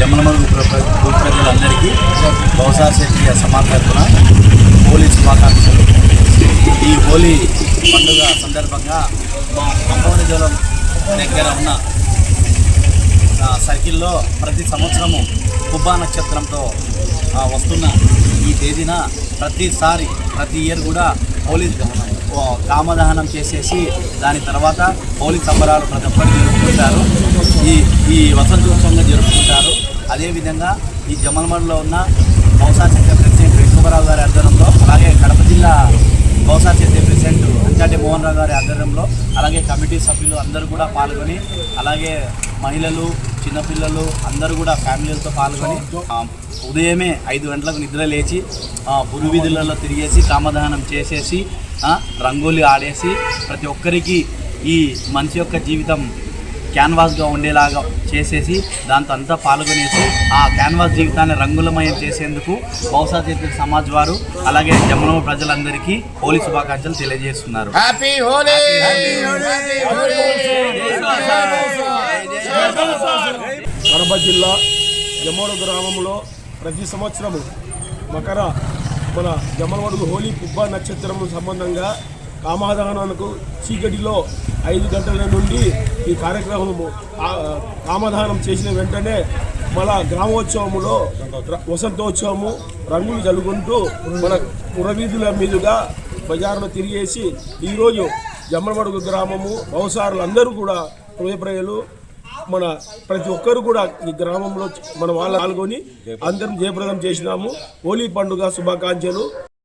జమ్మలమడుగు ప్రజలందరికీ బహుశా క్షత్రియ సమాజ తరఫున హోలీ శుభాకాంక్షలు. ఈ హోలీ పండుగ సందర్భంగా మా అంబవని జలం దగ్గర ఉన్న సర్కిల్లో ప్రతి సంవత్సరము కుబ్బా నక్షత్రంతో వస్తున్న ఈ తేదీన ప్రతి ఇయర్ కూడా హోలీ కామదహనం చేసేసి దాని తర్వాత హోలీ సంబరాలు ప్రతి ఒక్కరు జరుపుకుంటారు. ఈ వసంతోత్సవంగా జరుపుకుంటారు. అదేవిధంగా ఈ జమ్మలమడుగులో ఉన్న బహుశా క్షత్రియ ప్రెసిడెంట్ వెంకటరావు గారి ఆధ్వర్యంలో, అలాగే కడప జిల్లా బహుశా క్షత్రియ ప్రెసిడెంట్ అంచాటి మోహన్ రావు గారి ఆధ్వర్యంలో, అలాగే కమిటీ సభ్యులు అందరూ కూడా పాల్గొని, అలాగే మహిళలు చిన్నపిల్లలు అందరూ కూడా ఫ్యామిలీలతో పాల్గొని ఉదయమే 5 గంటలకు నిద్ర లేచి పురువీధులలో తిరిగేసి కామదహనం చేసేసి రంగోలి ఆడేసి ప్రతి ఒక్కరికి ఈ మనిషి యొక్క జీవితం క్యాన్వాస్గా ఉండేలాగా చేసేసి దాంతో అంతా పాల్గొనేసి ఆ క్యాన్వాస్ జీవితాన్ని రంగులమయం చేసేందుకు బహుశా క్షత్రియ సమాజ్ వారు అలాగే జమ్మలమడుగు ప్రజలందరికీ హోలీ శుభాకాంక్షలు తెలియజేస్తున్నారు. కడప జిల్లా జమ్మలమడుగు గ్రామంలో ప్రతి సంవత్సరము మన జమ్మలమడుగు హోలీ కుబ్బా నక్షత్రం సంబంధంగా కామదహనానికి చీకటిలో 5 గంటల నుండి ఈ కార్యక్రమము కామదహనం చేసిన వెంటనే మన గ్రామోత్సవములో వసంతోత్సవము రంగులు జల్లుకుంటూ మన పురవీధుల మీదుగా బజారులో తిరిగేసి ఈరోజు జమ్మలమడుగు గ్రామము బహుశారులు అందరూ కూడా ప్రజలు మన ప్రతి ఒక్కరు కూడా ఈ గ్రామంలో మన వాళ్ళు పాల్గొని అందరం జయప్రదం చేసినాము. హోలీ పండుగ శుభాకాంక్షలు.